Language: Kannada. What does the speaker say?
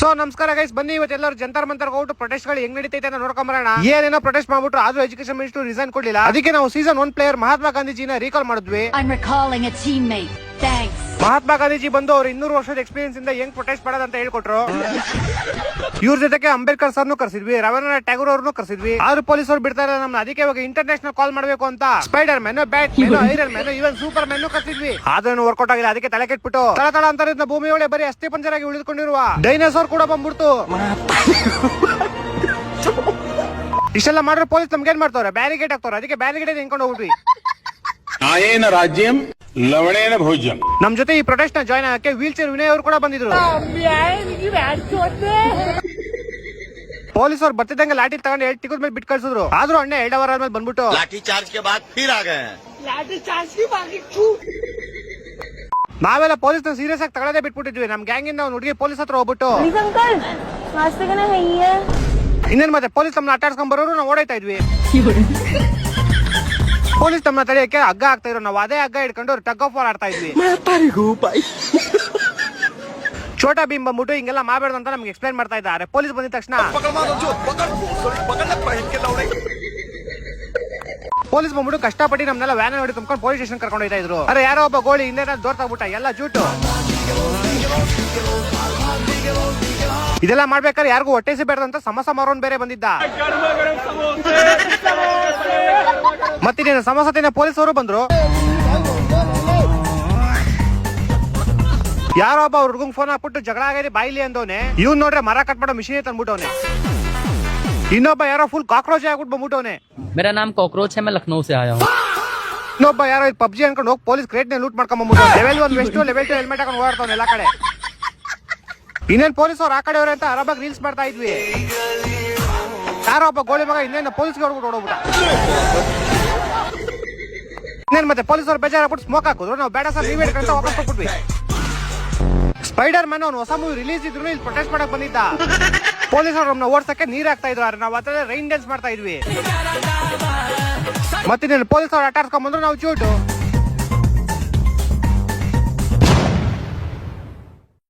ಸೊ ನಮಸ್ಕಾರ ಗೈಸ್, ಬನ್ನಿ ಇವತ್ತೆಲ್ಲರೂ ಜಂತರ್ ಮಂತರ್ ಹೋಗ್ಬಿಟ್ಟು ಪ್ರೊಟೆಸ್ಟ್ ಗಳು ಹೆಂಗ್ ನಡೀತೈತೆ ಅಂತ ನೋಡ್ಕೊಂಬರೋಣ. ಏನೇನೋ ಪ್ರೊಟೆಸ್ಟ್ ಮಾಡ್ಬಿಟ್ಟು ಆದ್ರೂ ಎಜುಕೇಶನ್ ಮಿನಿಸ್ಟರ್ ರಿಸೈನ್ ಕೊಡ್ಲಿಲ್ಲ. ಅದಕ್ಕೆ ನಾವು ಸೀಸನ್ 1 ಪ್ಲೇಯರ್ ಮಹಾತ್ಮ ಗಾಂಧೀಜಿನ ರೀಕಾಲ್ ಮಾಡಿದ್ವಿ. ಮಹಾತ್ಮ ಗಾಂಧೀಜಿ ಬಂದು ಅವ್ರು 200 ವರ್ಷದ ಎಕ್ಸ್ಪೀರಿಯನ್ಸ್ ಇಂದ ಹೆಂಗ್ ಪ್ರೊಟೆಸ್ಟ್ ಮಾಡೋದಂತ ಹೇಳ್ಕೊಟ್ರು. ಇವ್ರ ಜೊತೆಗೆ ಅಂಬೇಡ್ಕರ್ ಸರ್ನು ಕರ್ಸಿದ್ವಿ, ರವೀಂದ್ರನಾಥ್ ಟ್ಯಾಗೂರ್ ಅವ್ರನ್ನು ಕರ್ಸಿದ್ವಿ. ಆದ್ರೂ ಪೊಲೀಸ್ ಅವ್ರು ಬಿಡ್ತಾ ಇಲ್ಲ ನಮ್ನ. ಅದಕ್ಕೆ ಇವಾಗ ಇಂಟರ್ನ್ಯಾಷನಲ್ ಕಾಲ್ ಮಾಡ್ಬೇಕು ಅಂತ Spiderman, Batman, Ironman, even Superman ಕರ್ಸಿದ್ವಿ. ಆದ್ರೂ ವರ್ಕೌಟ್ ಆಗಿಲ್ಲ. ಅದಕ್ಕೆ ತಲೆ ಕೆಟ್ಬಿಟ್ಟು ತಳ ಅಂತ ಭೂಮಿ ಒಳಗೆ ಬರೀ ಅಸ್ಥಿ ಪಂಜರಾಗಿ ಉಳಿದುಕೊಂಡಿರುವ ಡೈನೋಸಾರ್ ಕೂಡ ಬಂದ್ಬಿಡ್ತು. ಇಷ್ಟೆಲ್ಲ ಮಾಡ್ರೆ ಪೊಲೀಸ್ ನಮ್ಗೆ ಏನ್ ಮಾಡ್ತಾವ್ರೆ? ಬ್ಯಾರಿಗೇಡ್ ಹಾಕ್ತಾವ್ರೆ. ಅದಕ್ಕೆ ಬ್ಯಾರಿಗೇಡ್ ನಿಂತ್ಕೊಂಡು ಹೋಗ್ಬಿಟ್ವಿ. ಆಯೇನ ರಾಜ್ಯಂ ಲವಣೇನ ಭೋಜ್ಯಂ. ನಮ್ ಜೊತೆ ಈ ಪ್ರೊಟೆಸ್ಟ್ ನ ಜಾಯ್ನ್ ಆಗಕ್ಕೆ ವೀಲ್ ಚೇರ್ ವಿನಯ್ ಅವರು ಕೂಡ ಬಂದಿದ್ರು. ಪೊಲೀಸ್ ಅವ್ರು ಬರ್ತಿದ್ದಂಗೆ ಲಾಠಿ ತಗೊಂಡು 2 ಟಿಕೆಟ್ ಮೇಲೆ ಬಿಟ್ಟು ಕಳ್ಸಿದ್ರು. ಆದ್ರೂ ಅಣ್ಣ 2 ಅವರ್ ಆದ್ಮೇಲೆ ಬಂದ್ಬಿಟ್ಟು लाठी चार्ज के बाद फिर आ गए। ನಾವೆಲ್ಲ ಪೊಲೀಸ್ ನ ಸೀರಿಯಸ್ ಆಗಿ ತಗೊಳ್ಳೋದೇ ಬಿಟ್ಬಿಟ್ಟಿದ್ವಿ. ನಮ್ ಗ್ಯಾಂಗ್ ಇಂದ ಅವ್ನು ಹುಡುಗಿ ಪೊಲೀಸ್ ಹತ್ರ ಹೋಗ್ಬಿಟ್ಟು ಇನ್ನೇನ್ ಮತ್ತೆ ಪೊಲೀಸ್ ನಮ್ಮನ್ನ ಅಟ್ಟಾಡ್ಸ್ಕೊಂಡ್ ಬರೋರು ನಾವು ಓಡಾಯ್ತಾ ಇದ್ವಿ. ಪೊಲೀಸ್ ನಮ್ಮನ್ನ ತಡೆಯಕ್ಕೆ ಹಗ್ಗ ಆಗ್ತಾ ಇರೋ, ನಾವು ಅದೇ ಹಗ್ಗ ಹಿಡ್ಕೊಂಡು ಟಗ್ ಆಫ್ ವಾರ್ ಆಡ್ತಾ ಇದ್ವಿ. ಛೋಟಾ ಭೀಮ್ ಬಂದ್ಬಿಟ್ಟು ಹಿಂಗೆಲ್ಲ ಮಾಡಬೇಡ ಅಂತ ನಮ್ಗೆ ಎಕ್ಸ್ಪ್ಲೈನ್ ಮಾಡ್ತಾ ಇದ್ದಾರೆ. ಪೊಲೀಸ್ ಬಂದಿದ ತಕ್ಷಣ ಪೊಲೀಸ್ ಬಂದ್ಬಿಟ್ಟು ಕಷ್ಟಪಟ್ಟು ನಮ್ನೆಲ್ಲ ವ್ಯಾನ್ ನೋಡಿ ತುಂಬ್ಕೊಂಡು ಪೊಲೀಸ್ ಸ್ಟೇಷನ್ ಕರ್ಕೊಂಡು ಹೋಗ್ತಾ ಇದ್ರು. ಅರೆ ಯಾರೋ ಒಬ್ಬ ಗೋಳಿ ಹಿಂದೆ ದೋರ್ ತಗ್ಬಿಟ್ಟ, ಎಲ್ಲ ಜೂಟು. ಇದೆಲ್ಲ ಮಾಡ್ಬೇಕಾದ್ರೆ ಯಾರಿಗೂ ಹೊಟ್ಟೆ ಸಿಬೇಡ್ದಂತ ಸಮೋಸ ಮಾರೋನ್ ಬೇರೆ ಬಂದಿದ್ದ. ಮತ್ತಿನ ಸಮೋಸ ತಿನ್ನ ಪೊಲೀಸ್ ಅವರು ಬಂದ್ರು. ಯಾರೋ ಒಬ್ಬ ಹುಡುಗಂಗ್ ಫೋನ್ ಹಾಕ್ಬಿಟ್ಟು ಜಗಳ ಆಗಿದೆ ಬಾಯಿಲಿ ಅಂದವನೆ. ಇವ್ನ್ ನೋಡ್ರೆ ಮರ ಕಟ್ ಮಾಡೋ ಮಿಷಿನ್ ತಂದ್ಬಿಟ್ಟವನೆ. ಇನ್ನೊಬ್ಬ ಯಾರೋ ಫುಲ್ ಕಾಕ್ರೋಚ್ ಆಗ್ಬಿಟ್ಟು ಬಂದ್ಬಿಟ್ಟವನೆ. मेरा नाम कॉकरोच है, मैं लखनऊ से आया हूँ. ಇನ್ನೊಬ್ಬ ಯಾರೋ ಪಬ್ಜಿ ಅನ್ಕೊಂಡು ಹೋಗಿ ಪೊಲೀಸ್ ಕ್ರೇಟ್ ನ ಲೂಟ್ ಮಾಡ್ಕೊಂಡ್ ಬಂದ್ಬಿಟ್ಟು ಲೆವೆಲ್ 1 ವೆಸ್ಟ್, ಲೆವೆಲ್ 2 ಹೆಲ್ಮೆಟ್ ಹಾಕೊಂಡು ಓಡಾಡ್ತಾವನೆ ಎಲ್ಲಾ ಕಡೆ. ಇನ್ನೇನ್ ಪೊಲೀಸ್ ಅವ್ರು ಆ ಕಡೆ ಅವ್ರೆ ಅಂತ ಅರಬಾಗ್ ರೀಲ್ಸ್ ಮಾಡ್ತಾ ಇದ್ವಿ. ಯಾರೋ ಒಬ್ಬ ಗೋಳಿ ಮಗ ಇನ್ನೇನು ಪೊಲೀಸ್ಗೆ ಹೊಡ್ಬಿಟ್ಟು ಓಡೋಗ್ಬಿಟ್ಟ. ಇನ್ನೇನ್ ಮತ್ತೆ ಪೊಲೀಸ್ ಅವ್ರು ಬೇಜಾರ ಬಿಟ್ಟು ಸ್ಮೋಕ್ ಹಾಕಿದ್ರು. ನಾವು ಬೇಡ ಸರ್ ನೀವೇ ಅಂತ ವಾಪಸ್ ಹೋಗ್ಬಿಟ್ವಿ. ಸ್ಪೈಡರ್ ಮ್ಯಾನ್ ಅವ್ನು ಹೊಸ ಮೂವಿ ರಿಲೀಸ್ ಇದ್ರು ಇಲ್ಲಿ ಪ್ರೊಟೆಸ್ಟ್ ಮಾಡಕ್ ಬಂದಿದ್ದ. ಪೊಲೀಸ್ ಅವ್ರು ನಮ್ಮನ್ನ ಓಡ್ಸಕ್ಕೆ ನೀರ್ ಹಾಕ್ತಾ ಇದ್ರು. ನಾವು ಅದ್ರ ರೈನ್ ಡ್ಯಾನ್ಸ್ ಮಾಡ್ತಾ ಇದ್ವಿ. ಮತ್ತೆ ಪೊಲೀಸ್ ಅವ್ರು ಅಟ್ಟಾಡ್ಸ್ಕೊಂಡ್ ಬಂದ್ರು ನಾವು ಚೂಟು